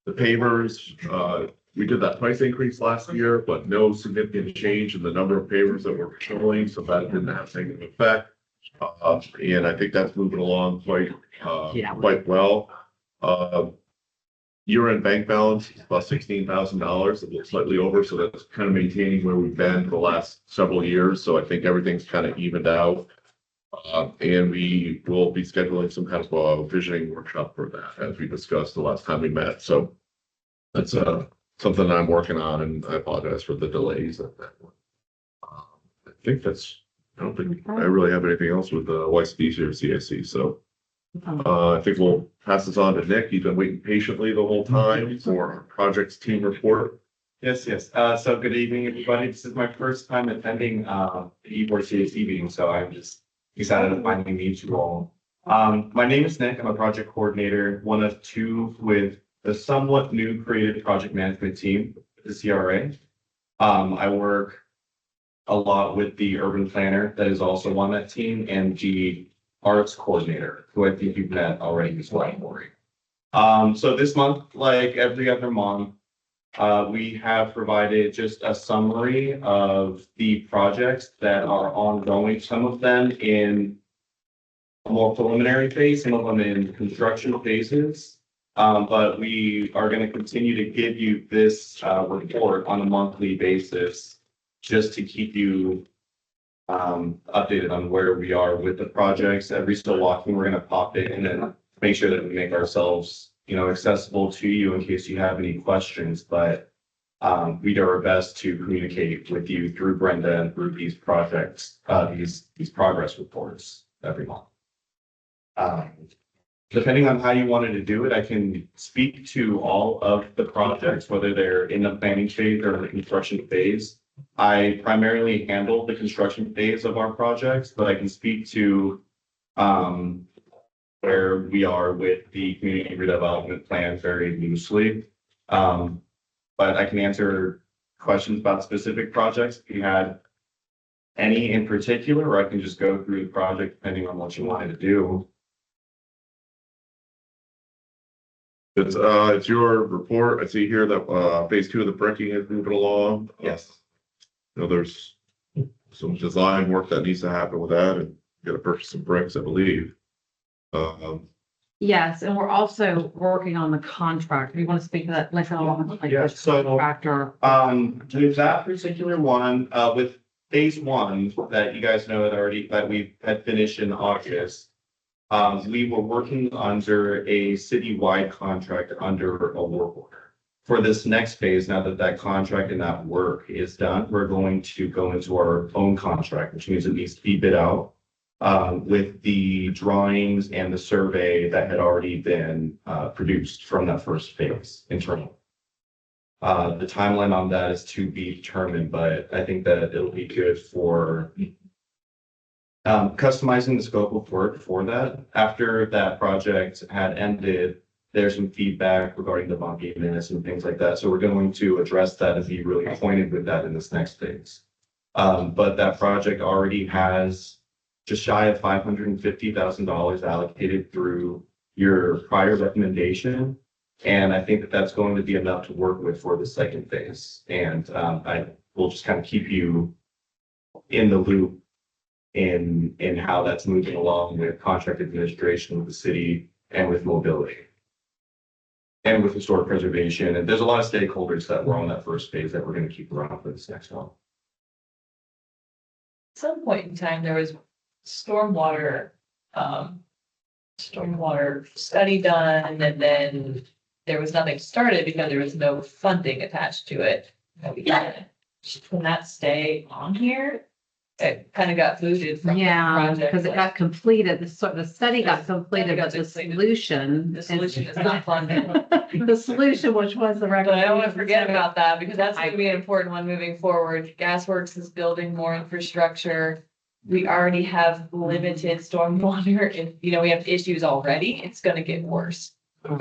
The pavers, we did that price increase last year, but no significant change in the number of pavers that we're filling, so that didn't have a negative effect. And I think that's moving along quite well. Year-end bank balance is about $16,000, it looks slightly over, so that's kind of maintaining where we've been for the last several years. So I think everything's kind of evened out. And we will be scheduling some kind of a visioning workshop for that, as we discussed the last time we met. So that's something I'm working on, and I apologize for the delays at that one. I think I don't think I really have anything else with the YCDC or CAC. So I think we'll pass this on to Nick. He's been waiting patiently the whole time for our projects team report. Yes. So good evening, everybody. This is my first time attending the Ybor CAC meeting, so I'm just excited to finally meet you all. My name is Nick. I'm a project coordinator, one of two with the somewhat new creative project management team, the CRA. I work a lot with the urban planner that is also on that team, and the arts coordinator, who I think you've met already as well. So this month, like every other month, we have provided just a summary of the projects that are ongoing, some of them in a more preliminary phase, some of them in construction phases. But we are going to continue to give you this report on a monthly basis just to keep you updated on where we are with the projects. Every so often, we're going to pop in and make sure that we make ourselves, accessible to you in case you have any questions. But we do our best to communicate with you through Brenda and through these projects, these progress reports every month. Depending on how you wanted to do it, I can speak to all of the projects, whether they're in the planning phase or the construction phase. I primarily handle the construction phase of our projects, but I can speak to where we are with the community redevelopment plan very loosely. But I can answer questions about specific projects if you had any in particular, or I can just go through the project depending on what you wanted to do. It's your report. I see here that phase 2 of the bricking is moving along. Yes. There's some design work that needs to happen with that, and got to purchase some bricks, I believe. Yes, and we're also working on the contract. Do you want to speak to that? Contractor. With that particular one, with phase 1 that you guys know that we had finished in August. We were working under a citywide contract under a work order. For this next phase, now that that contract and that work is done, we're going to go into our own contract, which means it needs to be bid out with the drawings and the survey that had already been produced from that first phase internally. The timeline on that is to be determined, but I think that it'll be good for customizing the scope of work for that. After that project had ended, there's some feedback regarding the bonkiness and things like that. So we're going to address that and be really pointed with that in this next phase. But that project already has just shy of $550,000 allocated through your prior recommendation. And I think that that's going to be enough to work with for the second phase. And I will just kind of keep you in the loop in how that's moving along with contract administration with the city and with mobility and with historic preservation. And there's a lot of stakeholders that were on that first phase that we're going to keep around for this next one. At some point in time, there was stormwater study done, and then there was nothing started because there was no funding attached to it. Can that stay on here? It kind of got booted from the project. Because it got completed. The study got completed, but the solution is not funded. The solution, which was the But I don't want to forget about that, because that's going to be an important one moving forward. Gasworks is building more infrastructure. We already have limited stormwater, and we have issues already. It's going to get worse.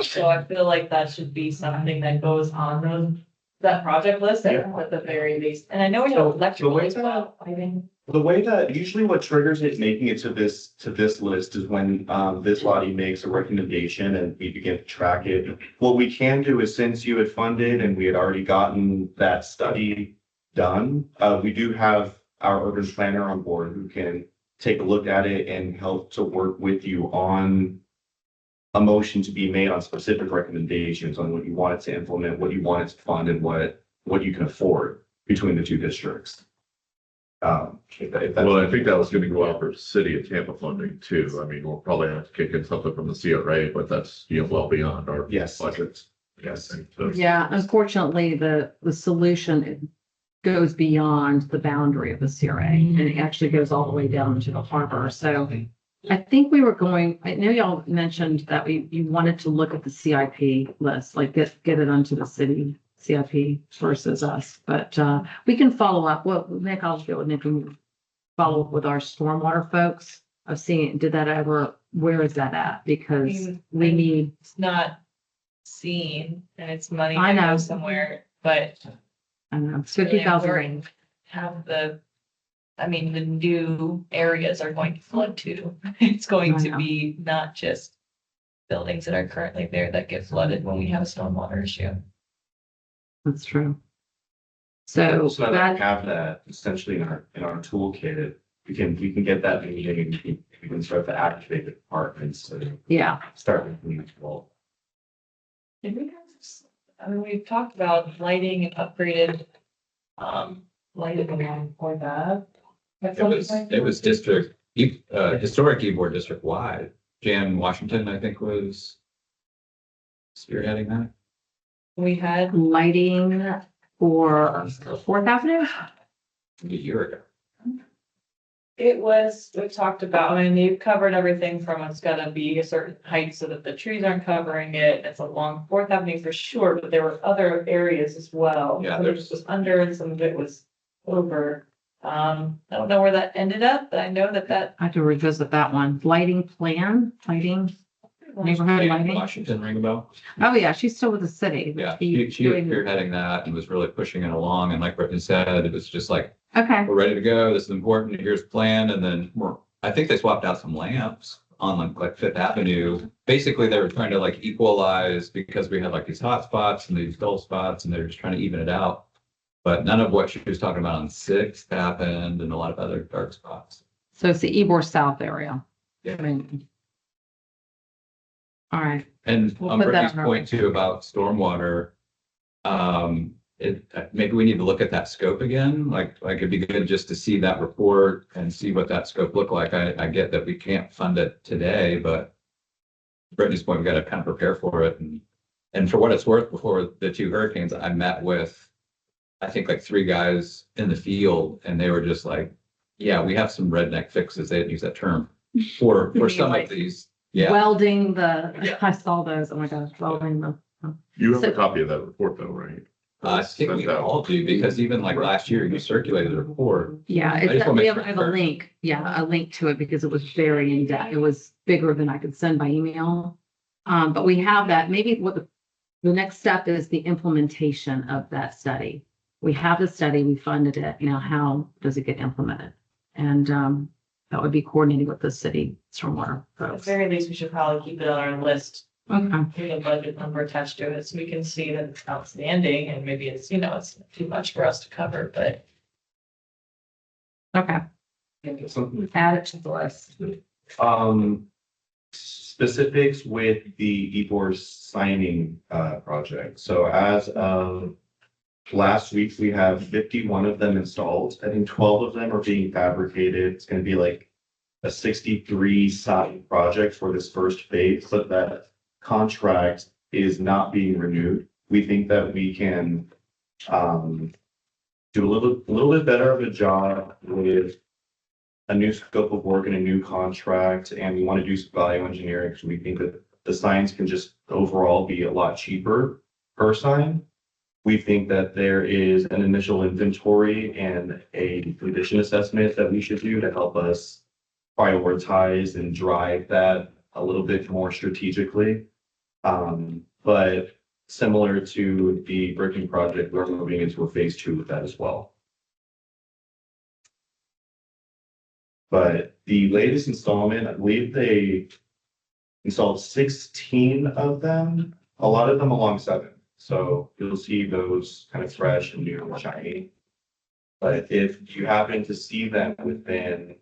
So I feel like that should be something that goes on that project list at the very least. And I know we have electrical as well. I think The way that usually what triggers it making it to this list is when this body makes a recommendation and we begin to track it. What we can do is, since you had funded and we had already gotten that study done, we do have our urban planner on board who can take a look at it and help to work with you on a motion to be made on specific recommendations on what you wanted to implement, what you wanted to fund, and what you can afford between the two districts. If that's- Well, I think that was gonna go out for city of Tampa funding too. I mean, we'll probably have to kick in something from the CRA, but that's, well beyond our Yes. budgets. Yes. So- Yeah, unfortunately, the solution goes beyond the boundary of the CRA and it actually goes all the way down to the harbor. So I think I know y'all mentioned that you wanted to look at the CIP list, like get it onto the city CIP versus us, but we can follow up. Well, Nick, I'll get with Nick and follow up with our stormwater folks. I've seen, did that ever, where is that at? Because we need, It's not seen and it's money I that know. goes somewhere, but I don't know, it's really 50,000. important to have the new areas are going to flood too. It's going I to know. be not just buildings that are currently there that get flooded when we have a stormwater issue. That's true. So So that that, we have that essentially in our toolkit, we can get that meeting and we can start to activate the departments and yeah, start making it well. Did we have, we've talked about lighting and upgraded, lighting along for that. It was district, historic Ybor district wide. Jan Washington, I think, was spearheading that. We had, lighting for Fourth Avenue. A year ago. we've talked about, you've covered everything from it's gotta be a certain height so that the trees aren't covering it. It's along Fourth Avenue for sure, but there were other areas as well. Yeah, Some of it was under and some of it was over. I don't know where that ended up, but I know that I have to revisit that one. Lighting plan, lighting, neighborhood Jan lighting. Washington, ring a bell? Oh, yeah, she's still with the city. Yeah, she was Doing- spearheading that and was really pushing it along. And like Brittany said, it was just like, Okay, we're ready to go. This is important. Here's the plan. And then I think they swapped out some lamps on like Fifth Avenue. Basically, they were trying to like equalize because we had like these hot spots and these dull spots and they're just trying to even it out. But none of what she was talking about on Sixth happened and a lot of other dark spots. so it's the Ybor South area. Yeah. I mean. All right, And We'll on put that Brittany's on our point too about stormwater, maybe we need to look at that scope again. Like it'd be good just to see that report and see what that scope looked like. I get that we can't fund it today, but Brittany's point, we got to kind of prepare for it. And for what it's worth, before the two hurricanes, I met with, I think like 3 guys in the field, and they were just like, yeah, we have some redneck fixes. They didn't use that term for some of these. Yeah. welding Yeah. I saw those. Oh my gosh, welding the. You have So- a copy of that report though, right? I think we all do, because even like last year, you circulated the report. Yeah, I just it's, wanna we make have, sure I have a it's link. Yeah, a link to it because it was very in depth. It was bigger than I could send by email. But we have that. Maybe what the next step is the implementation of that study. We have the study, we funded it. Now, how does it get implemented? And that would be coordinating with the city stormwater at the folks. very least, we should probably keep it on our list. Okay, With a budget number attached to it, so we can see that it's outstanding and maybe it's, it's too much for us to cover, but. okay. Something Add it to the list. specifics with the Ybor signing project. So as of last week, we have 51 of them installed. I think 12 of them are being fabricated. It's going to be like a 63 sign project for this first phase, but that contract is not being renewed. We think that we can do a little bit better of a job with a new scope of work and a new contract, and we want to do some value engineering because we think that the signs can just overall be a lot cheaper per sign. We think that there is an initial inventory and a condition assessment that we should do to help us prioritize and drive that a little bit more strategically. But similar to the bricking project, we're moving into a phase 2 with that as well. But the latest installment, I believe they installed 16 of them, a lot of them along 7. So you'll see those kind of fresh and new and shiny. But if you happen to see them within, I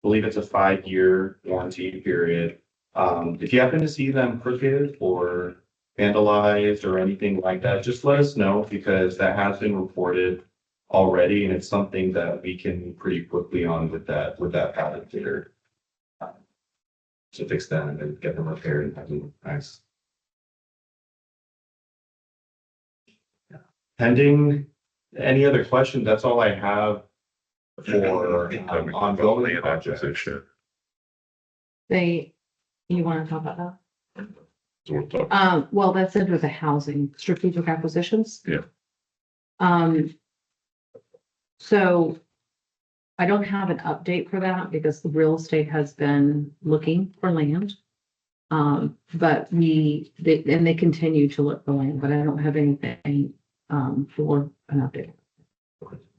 believe it's a 5-year warranty period. If you happen to see them crooked or vandalized or anything like that, just let us know because that has been reported already and it's something that we can move pretty quickly on with that patent fitter. To fix them and get them repaired and have them nice. Pending any other questions, that's all I have for ongoing projects. acquisition. You want to talk about that? So we'll talk. Well, that's under the housing strategic acquisitions. Yeah. So I don't have an update for that because the real estate has been looking for land. But they continue to look for land, but I don't have anything, for an update.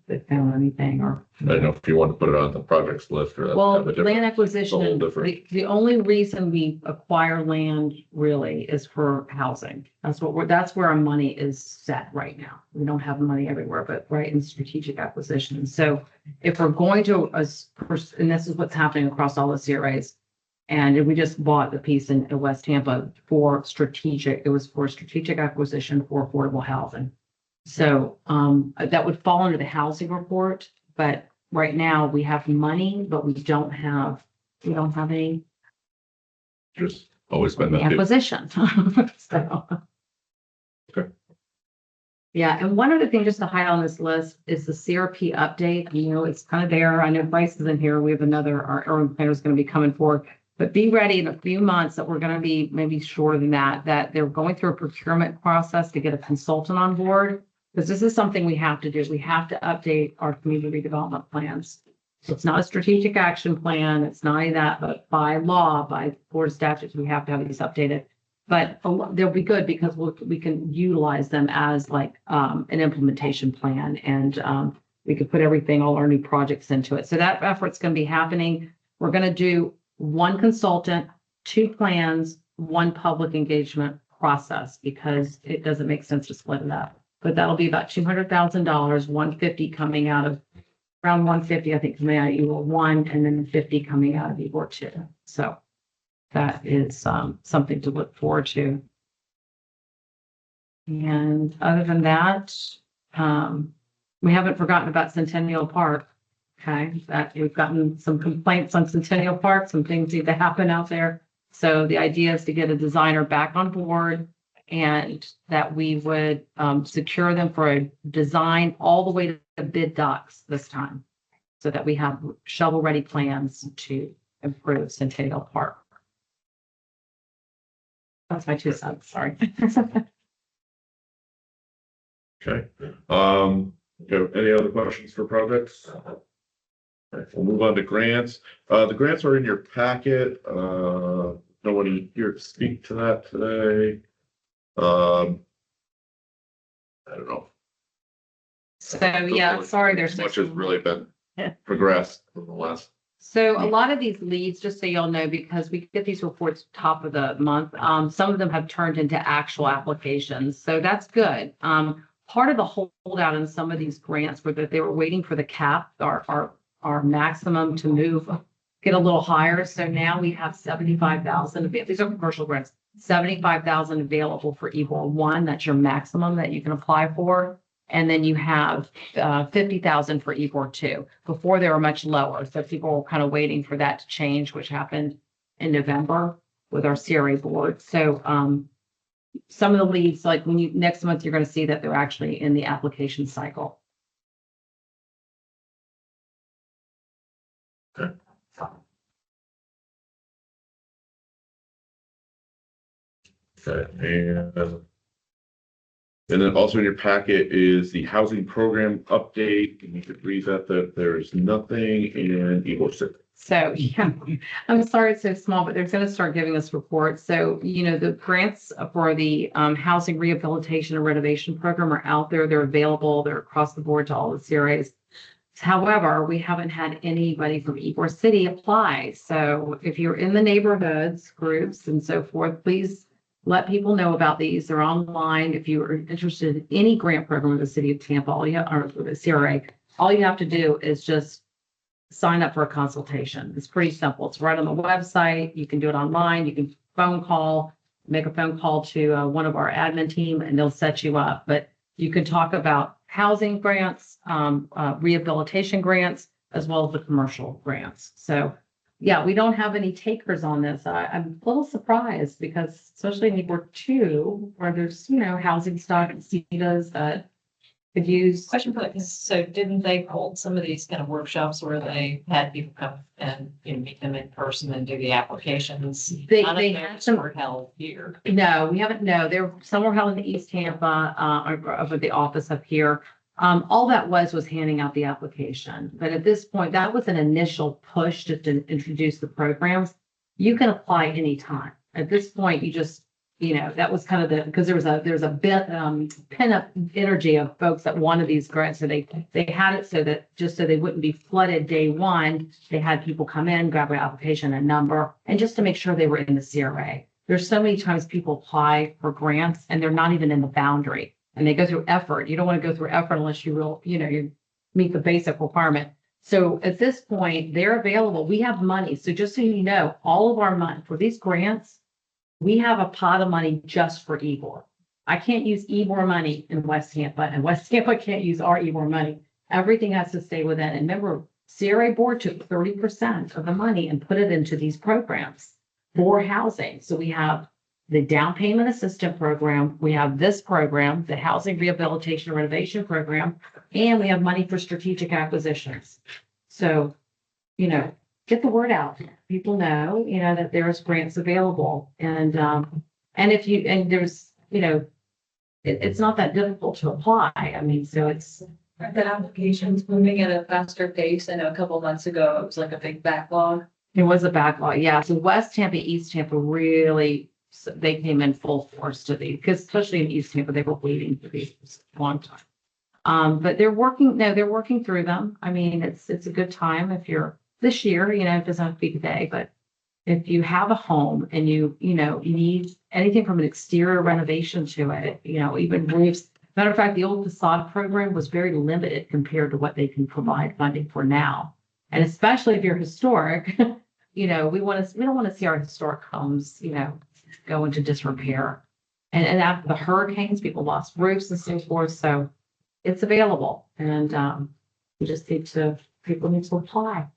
They found anything or. I don't know if you want to put it on the projects list or. that's Well, kind of a different- land acquisition, it's a whole different- the only reason we acquire land really is for housing. That's where our money is set right now. We don't have money everywhere, but right in strategic acquisition. So if we're going to, and this is what's happening across all the CRAs. And we just bought the piece in West Tampa for strategic, it was for strategic acquisition for affordable housing. So that would fall under the housing report, but right now we have money, but we don't have any Just always been that. acquisition. So. Okay. Yeah, and one other thing just to highlight on this list is the CRP update. You know, it's kind of there. I know Bryce is in here. We have our urban planner is going to be coming forward. But be ready in a few months that we're going to be maybe shorter than that they're going through a procurement process to get a consultant on board. Because this is something we have to do. We have to update our community redevelopment plans. So it's not a strategic action plan. It's not any of that, but by law, by board statutes, we have to have these updated. But they'll be good because we can utilize them as like an implementation plan and we could put everything, all our new projects into it. So that effort's going to be happening. We're going to do 1 consultant, 2 plans, 1 public engagement process because it doesn't make sense to split it up. But that'll be about $200,000, $150 coming out of around 150, I think, coming out of Ybor 1, and then 50 coming out of Ybor 2. So that is something to look forward to. And other than that, we haven't forgotten about Centennial Park. Okay, that we've gotten some complaints on Centennial Park, some things need to happen out there. So the idea is to get a designer back on board and that we would secure them for a design all the way to the bid docs this time. So that we have shovel-ready plans to improve Centennial Park. That's my 2 cents, sorry. Okay. Any other questions for projects? All right, we'll move on to grants. The grants are in your packet. No one here to speak to that today. I don't know. So, yeah, sorry, there's. Much has really been progressed in the last. So a lot of these leads, just so y'all know, because we get these reports top of the month, some of them have turned into actual applications. So that's good. Part of the holdout in some of these grants were that they were waiting for the cap, our maximum to move, get a little higher. So now we have 75,000. These are commercial grants, 75,000 available for Ybor 1. That's your maximum that you can apply for. And then you have 50,000 for Ybor 2. Before they were much lower. So people were kind of waiting for that to change, which happened in November with our CRA board. So some of the leads, like next month, you're going to see that they're actually in the application cycle. Okay. Okay, and then also in your packet is the housing program update. And you could read that there's nothing in Ybor 6. So, yeah, I'm sorry it's so small, but they're going to start giving us reports. So, the grants for the housing rehabilitation and renovation program are out there. They're available. They're across the board to all the CRAs. However, we haven't had anybody from Ybor City apply. So if you're in the neighborhoods, groups and so forth, please let people know about these. They're online. If you are interested in any grant program in the city of Tampa, or the CRA, all you have to do is just sign up for a consultation. It's pretty simple. It's right on the website. You can do it online. You can make a phone call to one of our admin team and they'll set you up. But you can talk about housing grants, rehabilitation grants, as well as the commercial grants. So yeah, we don't have any takers on this. I'm a little surprised because especially in Ybor 2, where there's, housing stock and CEDAs that could use. Question for that, so didn't they hold some of these kind of workshops where they had people come and, meet them in person and do the applications? They None of had those some. were held here. No, we haven't. No, some were held in East Tampa, over the office up here. All that was handing out the application. But at this point, that was an initial push just to introduce the programs. You can apply anytime. At this point, you just, that was kind of because there's a bit pin up energy of folks that wanted these grants. So they had it so that just so they wouldn't be flooded day one, they had people come in, grab an application, a number, and just to make sure they were in the CRA. There's so many times people apply for grants and they're not even in the boundary and they go through effort. You don't want to go through effort unless you meet the basic requirement. So at this point, they're available. We have money. So just so you know, all of our money for these grants, we have a pot of money just for Ybor. I can't use Ybor money in West Tampa, and West Tampa can't use our Ybor money. Everything has to stay within. And remember, CRA board took 30% of the money and put it into these programs for housing. So we have the down payment assistance program. We have this program, the housing rehabilitation and renovation program, and we have money for strategic acquisitions. So, get the word out. People know, that there's grants available. And there's, it's not that difficult to apply. I mean, so it's. The applications moving at a faster pace. I know a couple months ago, it was like a big backlog. It was a backlog, yeah. So West Tampa, East Tampa really, they came in full force to these, because especially in East Tampa, they were waiting for these for a long time. But they're working through them. I mean, it's a good time if you're this year, it doesn't have to be today, but if you have a home and you need anything from an exterior renovation to it, even roofs. Matter of fact, the old facade program was very limited compared to what they can provide funding for now. And especially if you're historic, we don't want to see our historic homes, go into disrepair. And after the hurricanes, people lost roofs and so forth. So it's available. And people need to apply.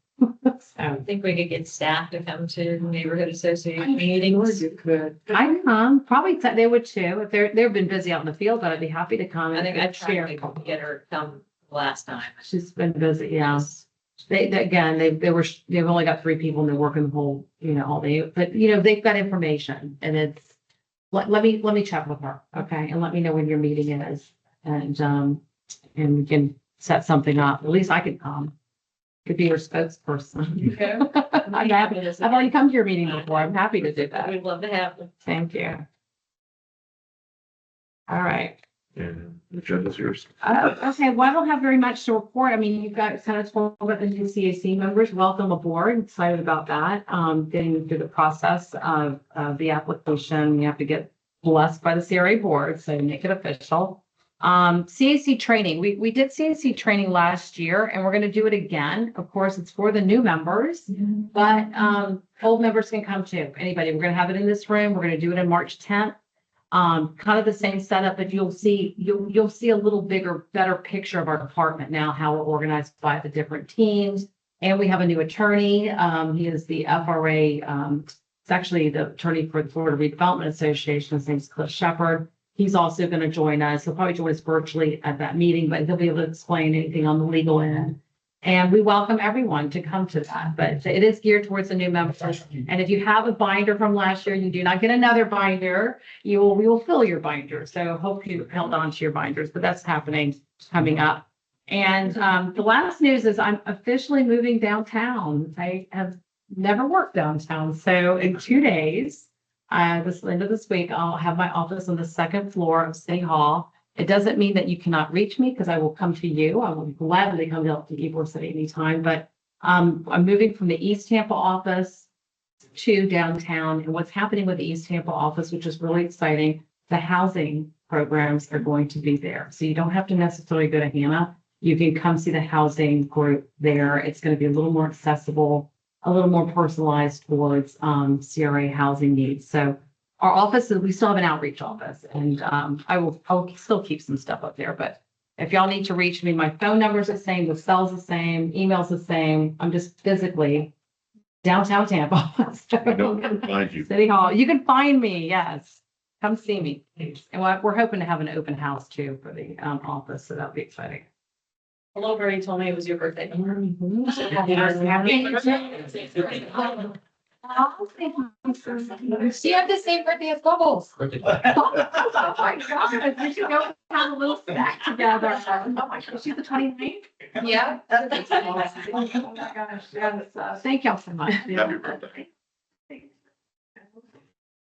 I think we could get staff to come to neighborhood association meetings. You could. I come, probably they would too. If they've been busy out in the field, but I'd be happy to come. I think I share. tried to get her to come last time. She's been busy, yeah. They've only got 3 people and they're working the whole, all day, but they've got information and it's, let me check with her. Okay. And let me know when your meeting is and we can set something up. At least I could come. Could be your spokesperson. Okay. I'm happy to. I've already come to your meeting before. I'm happy to do that. We'd love to have them. Thank you. All right. And the agenda's yours. Okay, well, I don't have very much to report. I mean, you've got kind of told about the new CAC members. Welcome aboard. Excited about that. Getting through the process of the application. You have to get blessed by the CRA board, so make it official. CAC training. We did CAC training last year and we're going to do it again. Of course, it's for the new members, but old members can come too. Anybody. We're going to have it in this room. We're going to do it on March 10th. Kind of the same setup, but you'll see a little better picture of our department now, how we're organized by the different teams. And we have a new attorney. He is the FRA. It's actually the attorney for the Florida Redevelopment Association. His name's Cliff Shepard. He's also going to join us. He'll probably join us virtually at that meeting, but he'll be able to explain anything on the legal end. And we welcome everyone to come to that, but it is geared towards the new members. And if you have a binder from last year, you do not get another binder. We will fill your binder. So hope you held on to your binders, but that's coming up. And the last news is I'm officially moving downtown. I have never worked downtown. So in 2 days, this end of this week, I'll have my office on the 2nd floor of City Hall. It doesn't mean that you cannot reach me because I will come to you. I will gladly come to Ybor City anytime, but I'm moving from the East Tampa office to downtown. And what's happening with the East Tampa office, which is really exciting, the housing programs are going to be there. So you don't have to necessarily go to Hannah. You can come see the housing group there. It's going to be a little more accessible, a little more personalized towards CRA housing needs. So our office, we still have an outreach office, and I'll still keep some stuff up there. But if y'all need to reach me, my phone number is the same, the cell's the same, email's the same. I'm just physically downtown Tampa. I know where to find you. City Hall. You can find me. Yes, come see me, please. And we're hoping to have an open house too for the office, so that'll be exciting. Hello, Bernie told me it was your birthday. Happy birthday. Oh, thank you. She had the same birthday as Bubbles. Oh my God, we should go have a little snack together. Oh my gosh, she's the 29th? Yeah. Oh my gosh, yes, thank y'all so much. Happy birthday.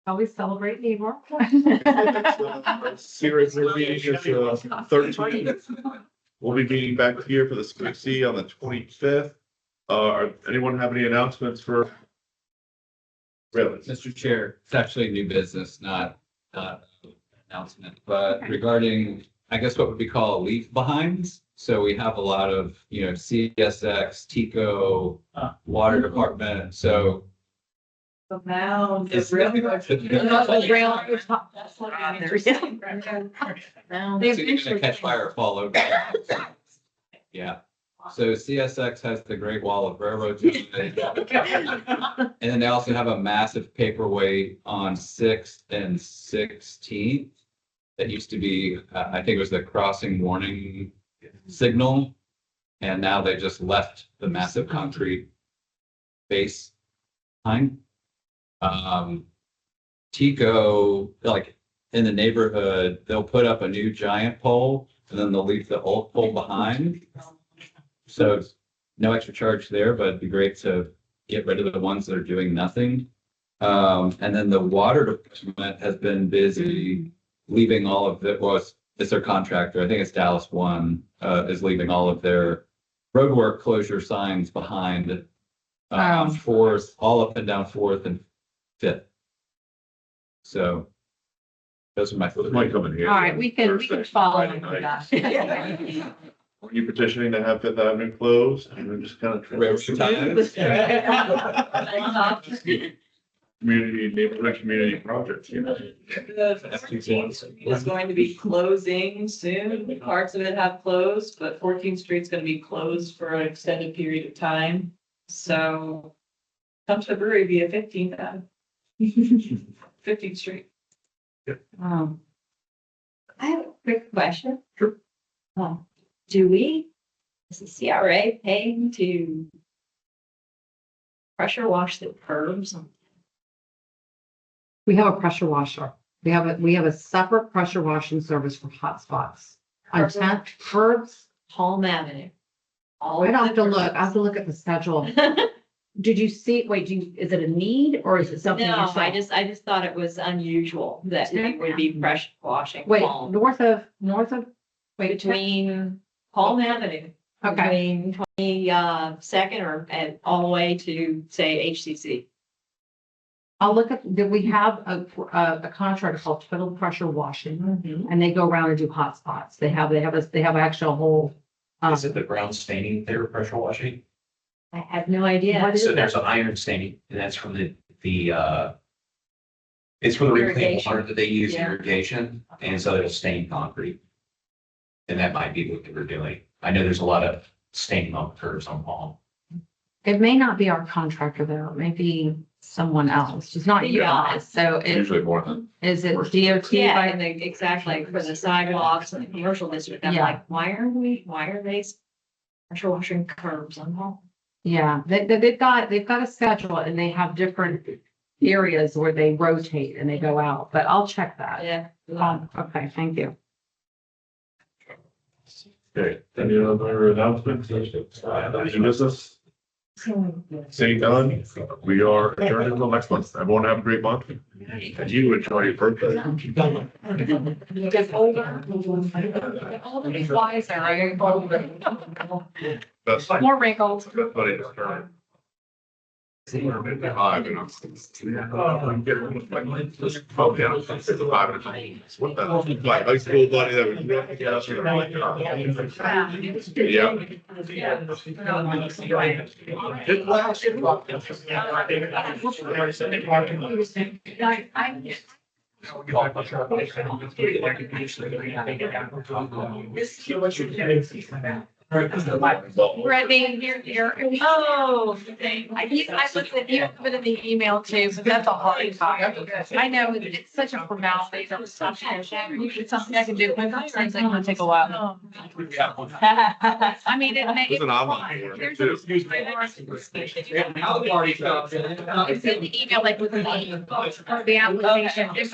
Always celebrate Ybor. Series meeting is 13. We'll be meeting back here for the CAC on the 25th. Anyone have any announcements for? Really? Mr. Chair, it's actually new business, not announcement, but regarding, I guess what would be called leave behinds. So we have a lot of, CSX, TICO, water department, so. The mound. It's- the railroad. It's That's what I understand. gonna catch fire or fall over. Yeah, so CSX has the Great Wall of Railroad. And then they also have a massive paperweight on 6th and 16th. That used to be, I think it was the crossing warning signal. And now they just left the massive concrete base behind. Tico, like in the neighborhood, they'll put up a new giant pole and then they'll leave the old pole behind. So it's no extra charge there, but it'd be great to get rid of the ones that are doing nothing. And then the water department has been busy leaving all of it. Well, it's their contractor. I think it's Dallas One, is leaving all of their roadwork closure signs behind. Fourth, all up and down 4th and 5th. So those are my. Might come in here. All right, we can follow Friday up with night. that. Are you petitioning to have Fifth Avenue closed? And then just kind of. Community, neighborhood community projects, The 14th is going to be closing soon. Parts of it have closed, but 14th Street's gonna be closed for an extended period of time. So come to the brewery via 15th Ave. 15th Street. Um, I have a quick question. Sure. Do we, is the CRA paying to pressure wash the curbs? We have a pressure washer. We have a separate pressure washing service for hotspots. On 10th, curbs, Palm Avenue? I have to look at the schedule. Did you see, is it a need or is it something? No, you saw? I just thought it was unusual that we would be pressure washing. Wait, Palm. north of, wait, Between Palm Avenue. okay. Between 22nd and all the way to, say, HCC. I'll look at, we have a contract called total pressure washing and they go around and do hotspots. They have actual whole. Is it the brown staining they were pressure washing? I have no idea. What is So it? there's an iron staining, and that's from it's for the reclaimed Irrigation. water that they use in Yeah. irrigation, and so it'll stain concrete. And that might be what they were doing. I know there's a lot of staining on curves on Palm. It may not be our contractor though. It may be someone else. It's not you Yeah. guys. So Usually more than. is it DOT? Yeah, by- and exactly, for the sidewalks and the commercial district, I'm Yeah. like, why are they pressure washing curbs on Palm? Yeah, they've got a schedule and they have different areas where they rotate and they go out, but I'll check that. Yeah. Okay, thank you. Okay, any other announcements? Any business? Seeing none, we are adjourned until next month. Everyone have a great month. And you enjoy your birthday. Get older. Get older, be wiser, right? That's More wrinkles. that's funny. It's turn. Five, and I'm. Oh, yeah, it's 5 and what the, my high school buddy that we grew up together. Yeah. Brittany, you're. Oh, I listened, you put it in the email too, so that's a hard copy. I know, it's such a formality. It's something I can do. Sounds like it'll take a while. I mean, it may. There's an online board, There's too. It's in the email, like with the application, you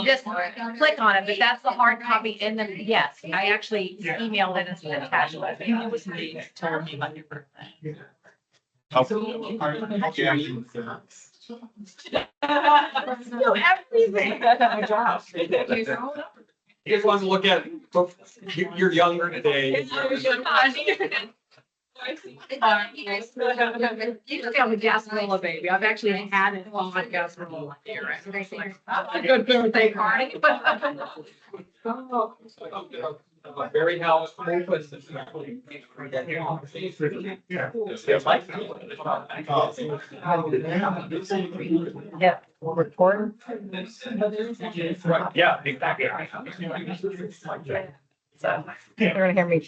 just click on it, but that's the hard copy, and then, yes, I actually emailed it as an attachment. It was me, told me about your birthday. Do everything. My job. You just want to look at, you're younger today. You just got a Gasparilla baby. I've actually had it on Gasparilla here. It's like, a good birthday party. Very helpful. Yeah, we're recording. Yeah, exactly. So, they're gonna hear me